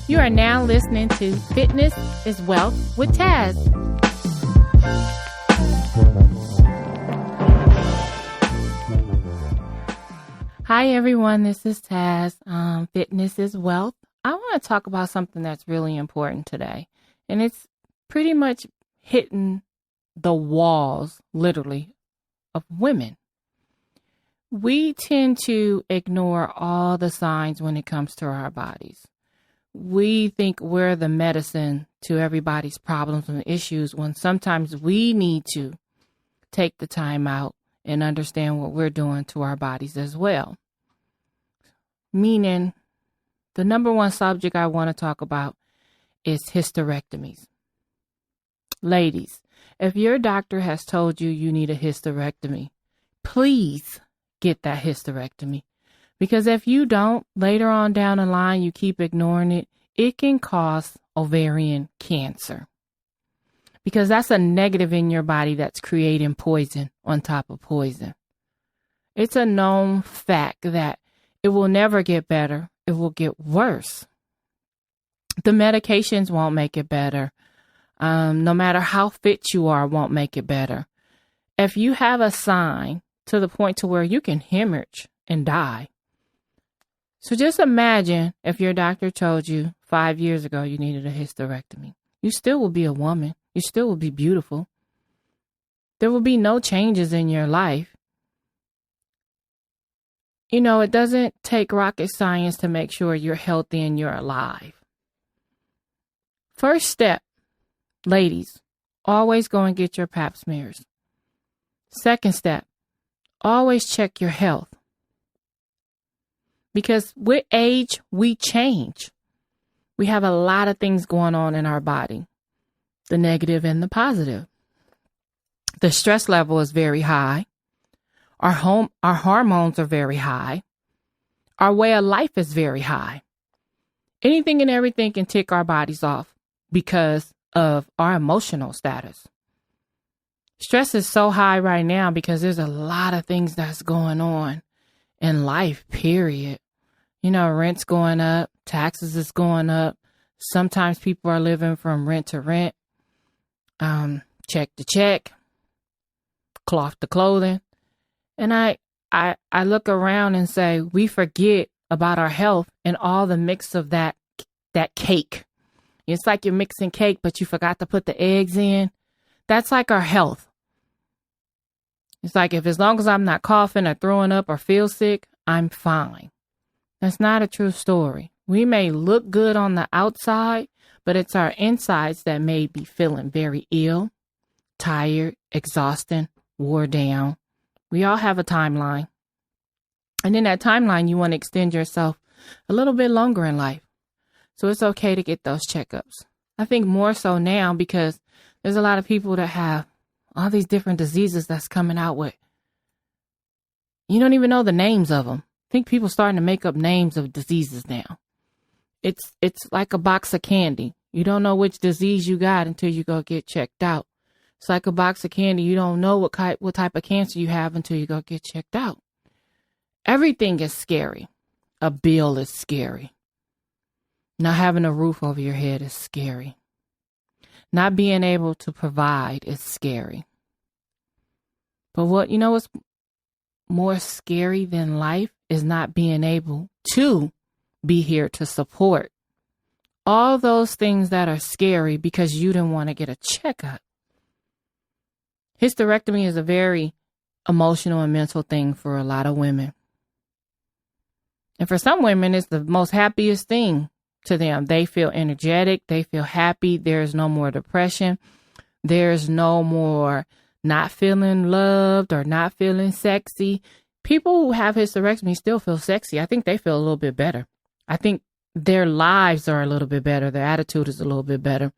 You are now listening to Fitness is Wealth with Taz. Hi everyone, this is Taz. Fitness is Wealth. I want to talk about something that's really important today, and it's pretty much hitting the walls, literally, of women. We tend to ignore all the signs when it comes to our bodies. We think we're the medicine to everybody's problems and issues when sometimes we need to take the time out and understand what we're doing to our bodies as well. Meaning, the number one subject I want to talk about is hysterectomies. Ladies, if your doctor has told you you need a hysterectomy, please get that hysterectomy. Because if you don't, later on down the line, you keep ignoring it, it can cause ovarian cancer. Because that's a negative in your body that's creating poison on top of poison. It's a known fact that it will never get better. It will get worse. The medications won't make it better. No matter how fit you are, won't make it better. If you have a sign to the point to where you can hemorrhage and die. So just imagine if your doctor told you 5 years ago you needed a hysterectomy. You still will be a woman. You still will be beautiful. There will be no changes in your life. You know, it doesn't take rocket science to make sure you're healthy and you're alive. First step, ladies, always go and get your pap smears. Second step, always check your health. Because with age, we change. We have a lot of things going on in our body, the negative and the positive. The stress level is very high. Our hormones are very high. Our way of life is very high. Anything and everything can tick our bodies off because of our emotional status. Stress is so high right now because there's a lot of things that's going on in life, period. You know, rent's going up, taxes is going up. Sometimes people are living from rent to rent, check to check, cloth to clothing. And I look around and say, we forget about our health and all the mix of that cake. It's like you're mixing cake, but you forgot to put the eggs in. That's like our health. It's like as long as I'm not coughing or throwing up or feel sick, I'm fine. That's not a true story. We may look good on the outside, but it's our insides that may be feeling very ill, tired, exhausted, wore down. We all have a timeline. And in that timeline, you want to extend yourself a little bit longer in life. So it's okay to get those checkups. I think more so now because there's a lot of people that have all these different diseases that's coming out with. You don't even know the names of them. I think people starting to make up names of diseases now. It's like a box of candy. You don't know which disease you got until you go get checked out. It's like a box of candy. You don't know what type of cancer you have until you go get checked out. Everything is scary. A bill is scary. Not having a roof over your head is scary. Not being able to provide is scary. But what's more scary than life is not being able to be here to support all those things that are scary because you didn't want to get a checkup. Hysterectomy is a very emotional and mental thing for a lot of women. And for some women, it's the most happiest thing to them. They feel energetic. They feel happy. There's no more depression. There's no more not feeling loved or not feeling sexy. People who have hysterectomy still feel sexy. I think they feel a little bit better. I think their lives are a little bit better. Their attitude is a little bit better.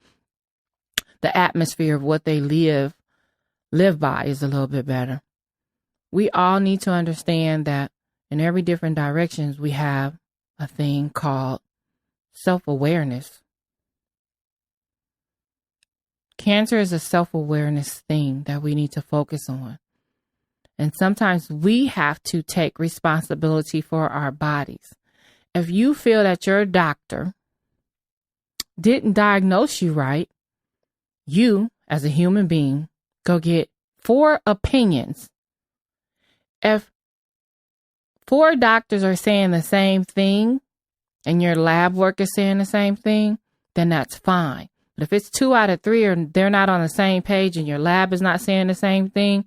The atmosphere of what they live by is a little bit better. We all need to understand that in every different directions, we have a thing called self-awareness. Cancer is a self-awareness thing that we need to focus on. And sometimes we have to take responsibility for our bodies. if you feel that your doctor didn't diagnose you right, you, as a human being, go get 4 opinions. If 4 doctors are saying the same thing and your lab work is saying the same thing, then that's fine. But if it's 2 out of 3 or they're not on the same page and your lab is not saying the same thing,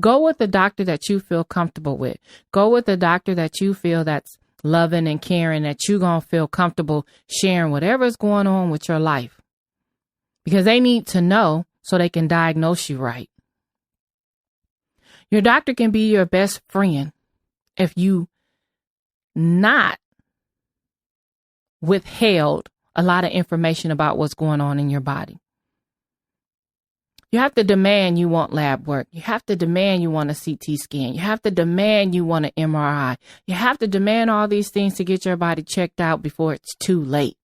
go with the doctor that you feel comfortable with. Go with the doctor that you feel that's loving and caring, that you're going to feel comfortable sharing whatever's going on with your life. Because they need to know so they can diagnose you right. Your doctor can be your best friend if you not withheld a lot of information about what's going on in your body. You have to demand you want lab work. You have to demand you want a CT scan. You have to demand you want an MRI. You have to demand all these things to get your body checked out before it's too late.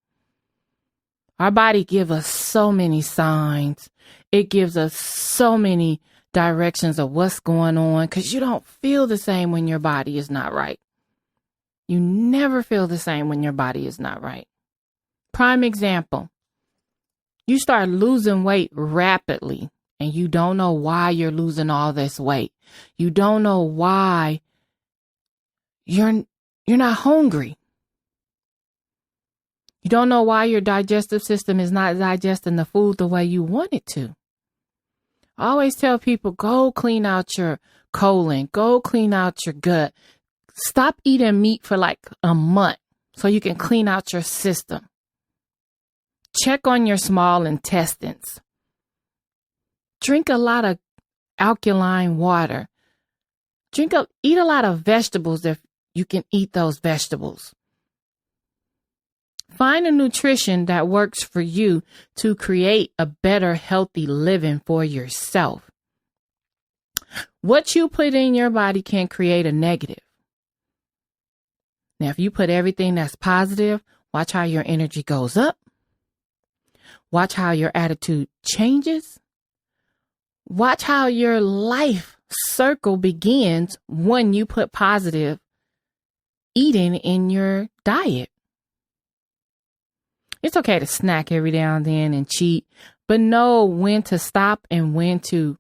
Our body gives us so many signs. It gives us so many directions of what's going on because you don't feel the same when your body is not right. You never feel the same when your body is not right. Prime example, you start losing weight rapidly and you don't know why you're losing all this weight. You don't know why you're not hungry. You don't know why your digestive system is not digesting the food the way you want it to. I always tell people, go clean out your colon, go clean out your gut. Stop eating meat for like a month so you can clean out your system. Check on your small intestines. Drink a lot of alkaline water. Eat a lot of vegetables if you can eat those vegetables. Find a nutrition that works for you to create a better, healthy living for yourself. What you put in your body can create a negative. Now, if you put everything that's positive, watch how your energy goes up. Watch how your attitude changes. Watch how your life circle begins when you put positive eating in your diet. It's okay to snack every now and then and cheat, but know when to stop and when to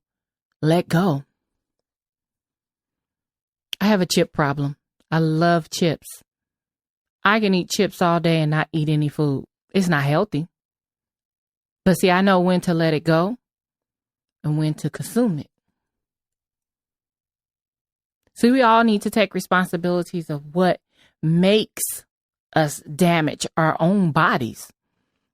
let go. I have a chip problem. I love chips. I can eat chips all day and not eat any food. It's not healthy. But see, I know when to let it go and when to consume it. So we all need to take responsibilities of what makes us damage our own bodies.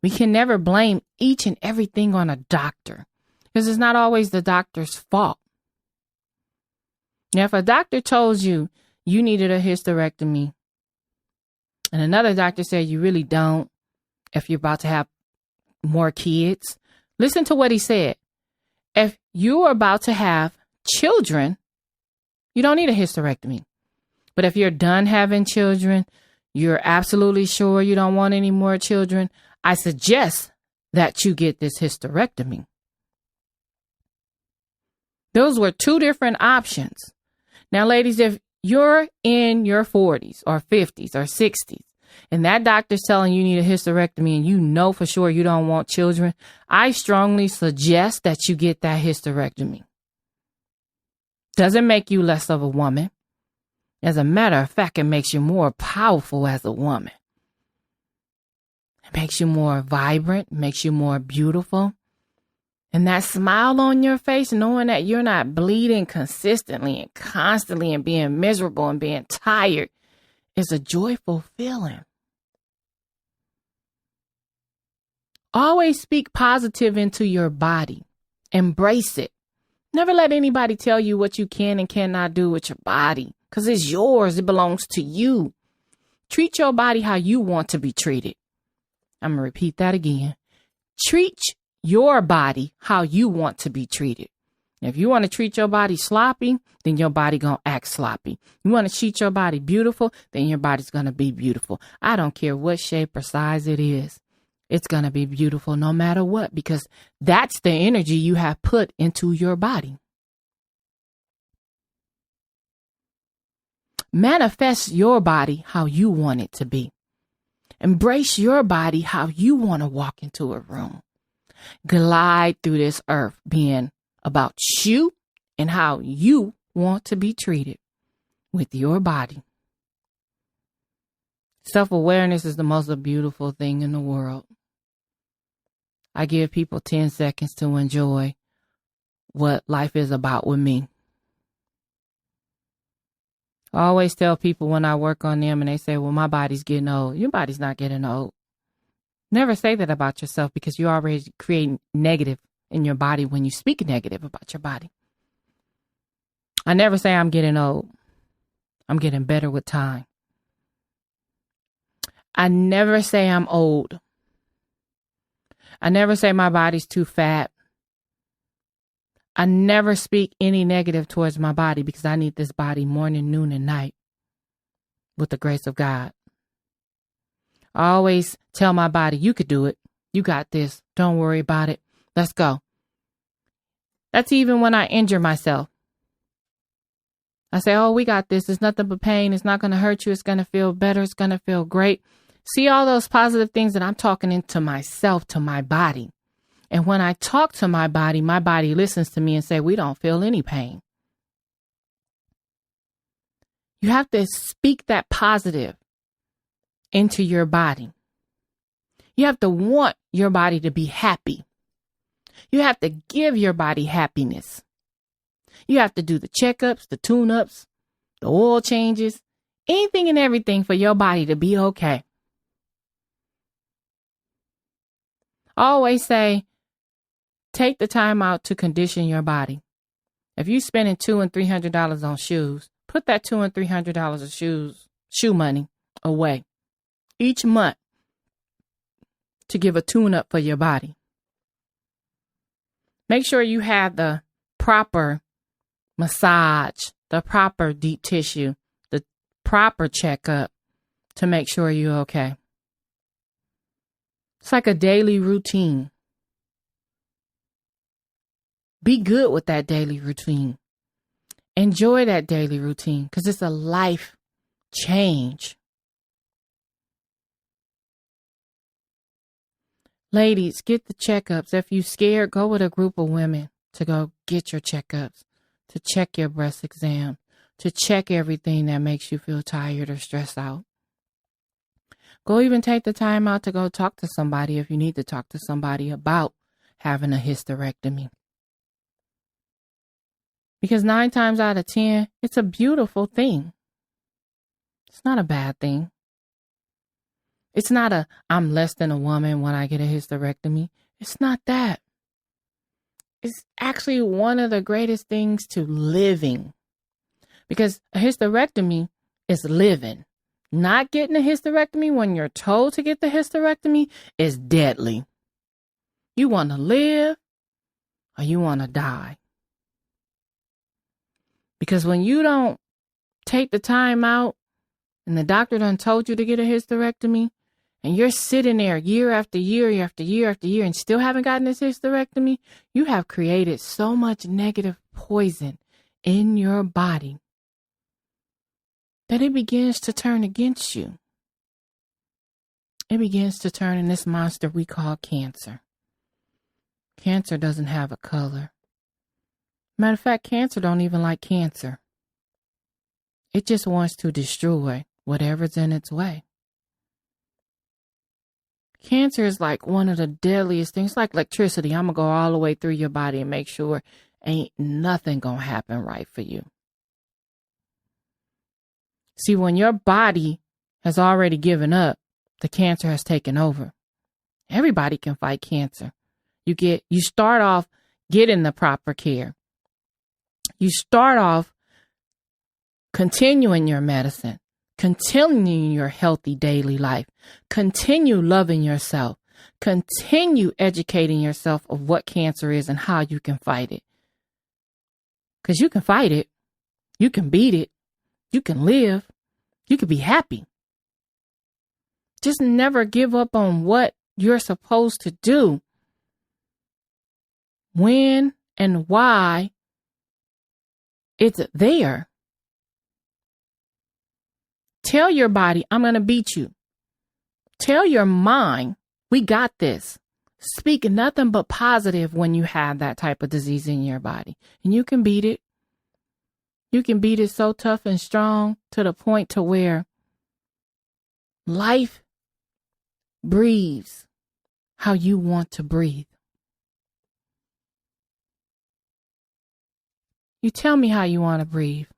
We can never blame each and everything on a doctor because it's not always the doctor's fault. Now, if a doctor told you you needed a hysterectomy and another doctor said you really don't, if you're about to have more kids, listen to what he said. If you're about to have children, you don't need a hysterectomy. But if you're done having children, you're absolutely sure you don't want any more children, I suggest that you get this hysterectomy. Those were 2 different options. Now, ladies, if you're in your 40s or 50s or 60s, and that doctor's telling you need a hysterectomy and you know for sure you don't want children, I strongly suggest that you get that hysterectomy. Doesn't make you less of a woman. As a matter of fact, it makes you more powerful as a woman. It makes you more vibrant, makes you more beautiful. And that smile on your face, knowing that you're not bleeding consistently and constantly and being miserable and being tired, is a joyful feeling. Always speak positive into your body. Embrace it. Never let anybody tell you what you can and cannot do with your body, because it's yours. It belongs to you. Treat your body how you want to be treated. I'm going to repeat that again. Treat your body how you want to be treated. If you want to treat your body sloppy, then your body going to act sloppy. You want to treat your body beautiful, then your body's going to be beautiful. I don't care what shape or size it is. It's going to be beautiful no matter what, because that's the energy you have put into your body. Manifest your body how you want it to be. Embrace your body how you want to walk into a room. Glide through this earth being about you and how you want to be treated with your body. Self-awareness is the most beautiful thing in the world. I give people 10 seconds to enjoy what life is about with me. I always tell people when I work on them and they say, well, my body's getting old. Your body's not getting old. Never say that about yourself, because you already create negative in your body when you speak negative about your body. I never say I'm getting old. I'm getting better with time. I never say I'm old. I never say my body's too fat. I never speak any negative towards my body, because I need this body morning, noon, and night with the grace of God. I always tell my body, you could do it. You got this. Don't worry about it. Let's go. That's even when I injure myself. I say, oh, we got this. It's nothing but pain. It's not going to hurt you. It's going to feel better. It's going to feel great. See all those positive things that I'm talking into myself, to my body. And when I talk to my body listens to me and say, we don't feel any pain. You have to speak that positive into your body. You have to want your body to be happy. You have to give your body happiness. You have to do the checkups, the tune-ups, the oil changes, anything and everything for your body to be okay. I always say, take the time out to condition your body. If you're spending $200 and $300 on shoes, put that $200 and $300 of shoe money away each month to give a tune-up for your body. Make sure you have the proper massage, the proper deep tissue, the proper checkup to make sure you're okay. It's like a daily routine. Be good with that daily routine. Enjoy that daily routine, because it's a life change. Ladies, get the checkups. If you're scared, go with a group of women to go get your checkups, to check your breast exam, to check everything that makes you feel tired or stressed out. Go even take the time out to go talk to somebody if you need to talk to somebody about having a hysterectomy. Because 9 times out of 10, it's a beautiful thing. It's not a bad thing. It's not I'm less than a woman when I get a hysterectomy. It's not that. It's actually one of the greatest things to living. Because a hysterectomy is living. Not getting a hysterectomy when you're told to get the hysterectomy is deadly. You want to live or you want to die. Because when you don't take the time out and the doctor done told you to get a hysterectomy, and you're sitting there year after year after year after year and still haven't gotten this hysterectomy, you have created so much negative poison in your body that it begins to turn against you. It begins to turn in this monster we call cancer. Cancer doesn't have a color. Matter of fact, cancer don't even like cancer. It just wants to destroy whatever's in its way. Cancer is like one of the deadliest things. It's like electricity. I'm going to go all the way through your body and make sure ain't nothing going to happen right for you. See, when your body has already given up, the cancer has taken over. Everybody can fight cancer. You start off getting the proper care. You start off continuing your medicine. Continue your healthy daily life. Continue loving yourself. Continue educating yourself of what cancer is and how you can fight it. Because you can fight it. You can beat it. You can live. You can be happy. Just never give up on what you're supposed to do. When and why it's there. Tell your body, I'm going to beat you. Tell your mind, we got this. Speak nothing but positive when you have that type of disease in your body. And you can beat it. You can beat it so tough and strong to the point to where life breathes how you want to breathe. You tell me how you want to breathe.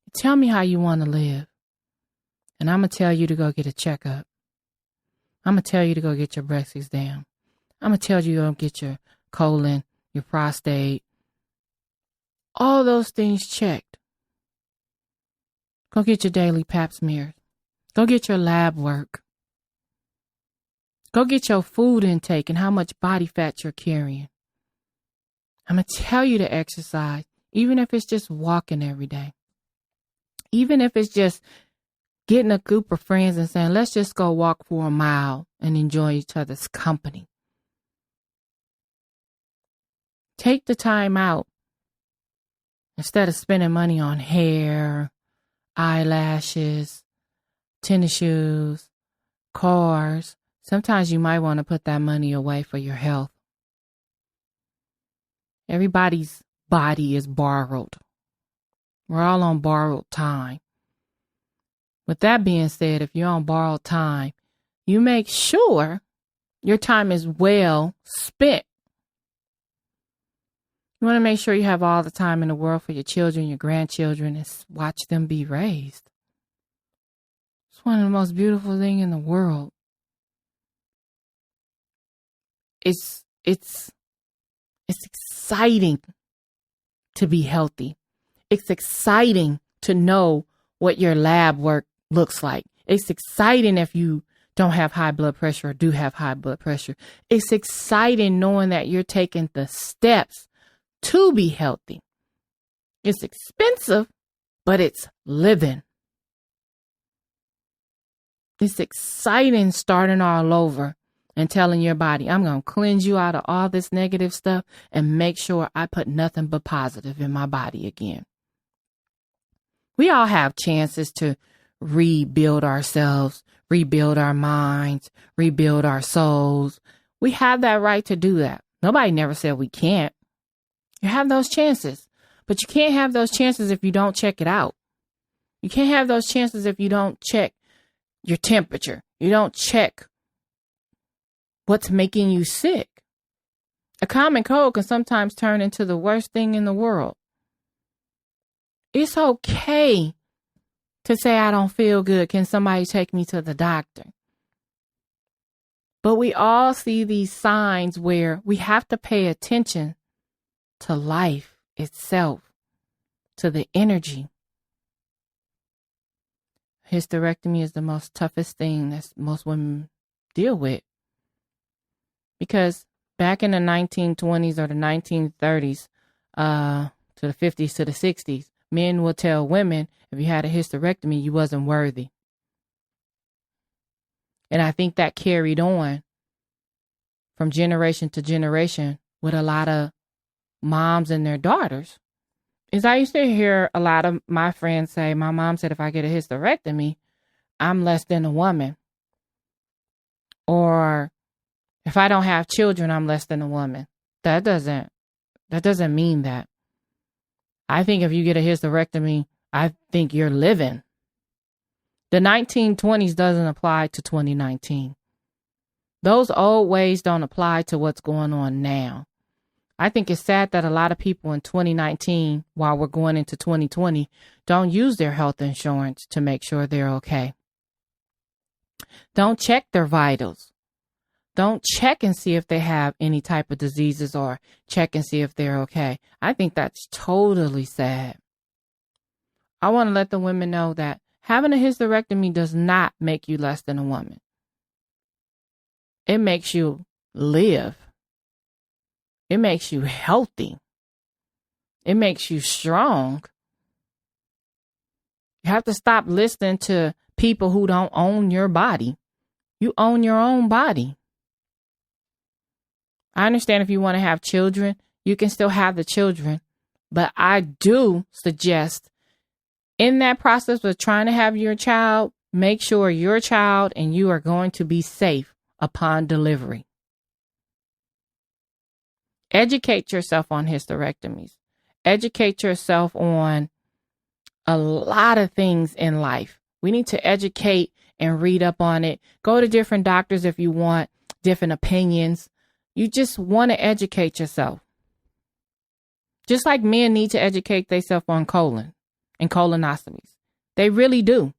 You tell me how you want to live. And I'm going to tell you to go get a checkup. I'm going to tell you to go get your breast exam. I'm going to tell you to go get your colon, your prostate, all those things checked. Go get your daily pap smears. Go get your lab work. Go get your food intake and how much body fat you're carrying. I'm going to tell you to exercise, even if it's just walking every day. Even if it's just getting a group of friends and saying, let's just go walk for a mile and enjoy each other's company. Take the time out. Instead of spending money on hair, eyelashes, tennis shoes, cars, sometimes you might want to put that money away for your health. Everybody's body is borrowed. We're all on borrowed time. With that being said, if you're on borrowed time, you make sure your time is well spent. You want to make sure you have all the time in the world for your children, your grandchildren, and watch them be raised. It's one of the most beautiful things in the world. It's exciting to be healthy. It's exciting to know what your lab work looks like. It's exciting if you don't have high blood pressure or do have high blood pressure. It's exciting knowing that you're taking the steps to be healthy. It's expensive, but it's living. It's exciting starting all over and telling your body, I'm going to cleanse you out of all this negative stuff and make sure I put nothing but positive in my body again. We all have chances to rebuild ourselves, rebuild our minds, rebuild our souls. We have that right to do that. Nobody never said we can't. You have those chances, but you can't have those chances if you don't check it out. You can't have those chances if you don't check your temperature. You don't check what's making you sick. A common cold can sometimes turn into the worst thing in the world. It's okay to say, I don't feel good. Can somebody take me to the doctor? But we all see these signs where we have to pay attention to life itself, to the energy. Hysterectomy is the most toughest thing that most women deal with. Because back in the 1920s or the 1930s, to the 50s to the 60s, men will tell women, if you had a hysterectomy, you wasn't worthy. And I think that carried on from generation to generation with a lot of moms and their daughters. Is I used to hear a lot of my friends say, my mom said, if I get a hysterectomy, I'm less than a woman. Or if I don't have children, I'm less than a woman. That doesn't mean that. I think if you get a hysterectomy, I think you're living. The 1920s doesn't apply to 2019. Those old ways don't apply to what's going on now. I think it's sad that a lot of people in 2019, while we're going into 2020, don't use their health insurance to make sure they're okay. Don't check their vitals. Don't check and see if they have any type of diseases or check and see if they're okay. I think that's totally sad. I want to let the women know that having a hysterectomy does not make you less than a woman. It makes you live. It makes you healthy. It makes you strong. You have to stop listening to people who don't own your body. You own your own body. I understand if you want to have children, you can still have the children. But I do suggest in that process of trying to have your child, make sure your child and you are going to be safe upon delivery. Educate yourself on hysterectomies. Educate yourself on a lot of things in life. We need to educate and read up on it. Go to different doctors if you want different opinions. You just want to educate yourself. Just like men need to educate themselves on colon and colonoscopies. They really do.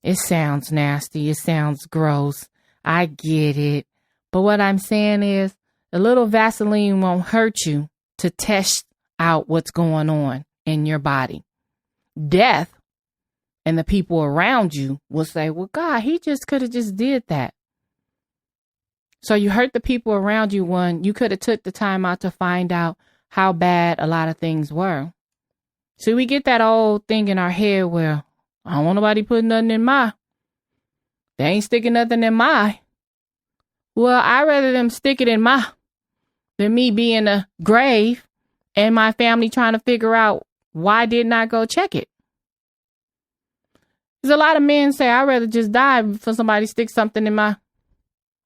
It sounds nasty. It sounds gross. I get it. But what I'm saying is a little Vaseline won't hurt you to test out what's going on in your body. Death and the people around you will say, well, God, he just could have just did that. So you hurt the people around you when you could have took the time out to find out how bad a lot of things were. So we get that old thing in our head where I don't want nobody putting nothing in they ain't sticking nothing in well, I'd rather them stick it in than me be in a grave and my family trying to figure out why didn't I go check it. There's a lot of men say, I'd rather just die for somebody stick something in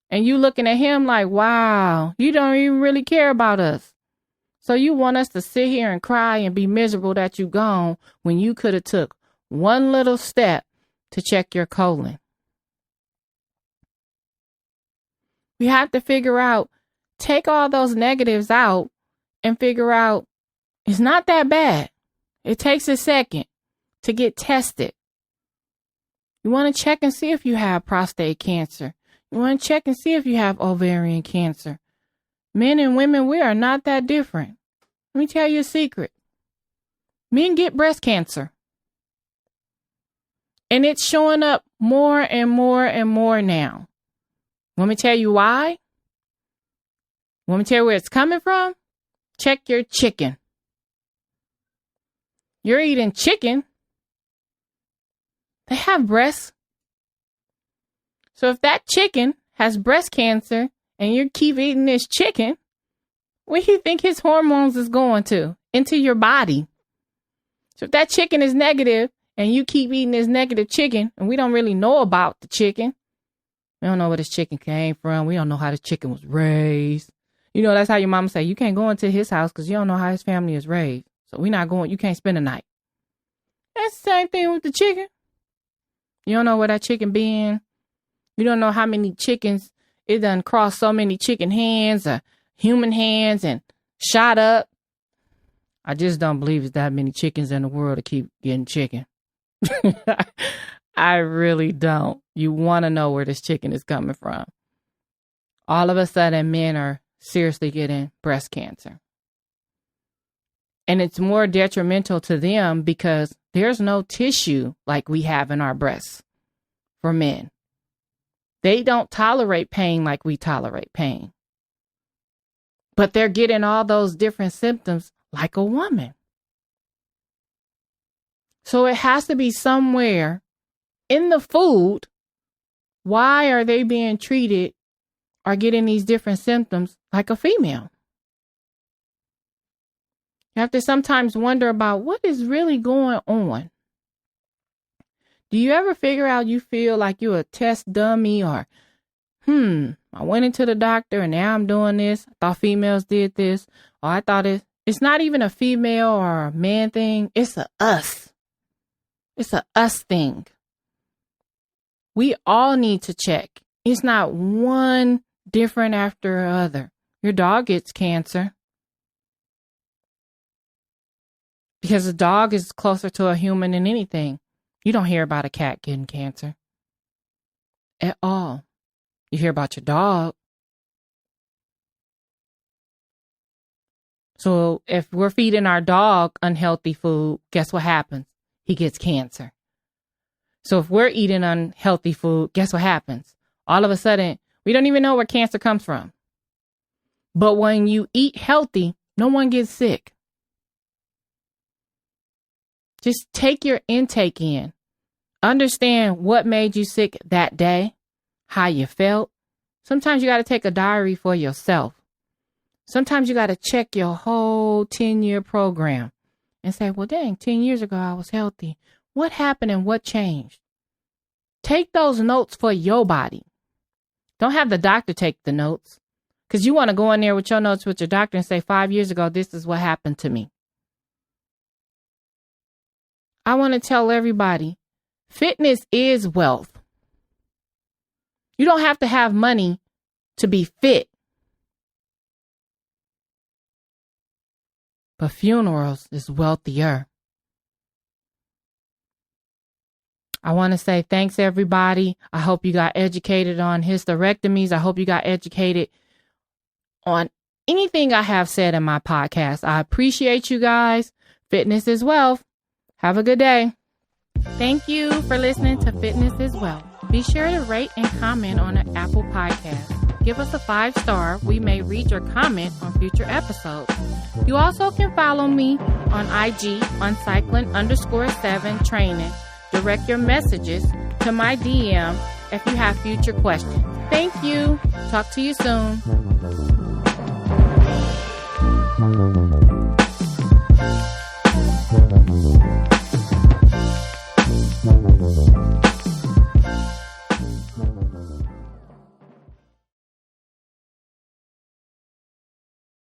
and you looking at him like, wow, you don't even really care about us. So you want us to sit here and cry and be miserable that you gone when you could have took one little step to check your colon. We have to figure out, take all those negatives out and figure out it's not that bad. It takes a second to get tested. You want to check and see if you have prostate cancer. You want to check and see if you have ovarian cancer. Men and women, we are not that different. Let me tell you a secret. Men get breast cancer. And it's showing up more and more and more now. Want me to tell you why? Want me to tell you where it's coming from? Check your chicken. You're eating chicken. They have breasts. So if that chicken has breast cancer and you keep eating this chicken, where do you think his hormones is going to? Into your body. So if that chicken is negative and you keep eating this negative chicken, and we don't really know about the chicken. We don't know where this chicken came from. We don't know how this chicken was raised. You know, that's how your mama say, you can't go into his house because you don't know how his family is raised. So we're not going, you can't spend the night. That's the same thing with the chicken. You don't know where that chicken been. You don't know how many chickens, it done crossed so many chicken hands or human hands and shot up. I just don't believe it's that many chickens in the world to keep getting chicken. I really don't. You want to know where this chicken is coming from. All of a sudden, men are seriously getting breast cancer. And it's more detrimental to them because there's no tissue like we have in our breasts for men. They don't tolerate pain like we tolerate pain. But they're getting all those different symptoms like a woman. So it has to be somewhere in the food. Why are they being treated or getting these different symptoms like a female? You have to sometimes wonder about what is really going on. Do you ever figure out you feel like you're a test dummy or, I went into the doctor and now I'm doing this. I thought females did this. Or I thought it's not even a female or a man thing. It's a us. It's a us thing. We all need to check. It's not one different after other. Your dog gets cancer. Because a dog is closer to a human than anything. You don't hear about a cat getting cancer at all. You hear about your dog. So if we're feeding our dog unhealthy food, guess what happens? He gets cancer. So if we're eating unhealthy food, guess what happens? All of a sudden, we don't even know where cancer comes from. But when you eat healthy, no one gets sick. Just take your intake in. Understand what made you sick that day, how you felt. Sometimes you got to take a diary for yourself. Sometimes you got to check your whole 10-year program and say, well, dang, 10 years ago I was healthy. What happened and what changed? Take those notes for your body. Don't have the doctor take the notes, because you want to go in there with your notes with your doctor and say, 5 years ago, this is what happened to me. I want to tell everybody, fitness is wealth. You don't have to have money to be fit. But funerals is wealthier. I want to say thanks, everybody. I hope you got educated on hysterectomies. I hope you got educated on anything I have said in my podcast. I appreciate you guys. Fitness is wealth. Have a good day. Thank you for listening to Fitness is Wealth. Be sure to rate and comment on the Apple Podcast. Give us a 5-star. We may read your comment on future episodes. You also can follow me on IG on cycling_7 training. Direct your messages to my DM if you have future questions. Thank you. Talk to you soon.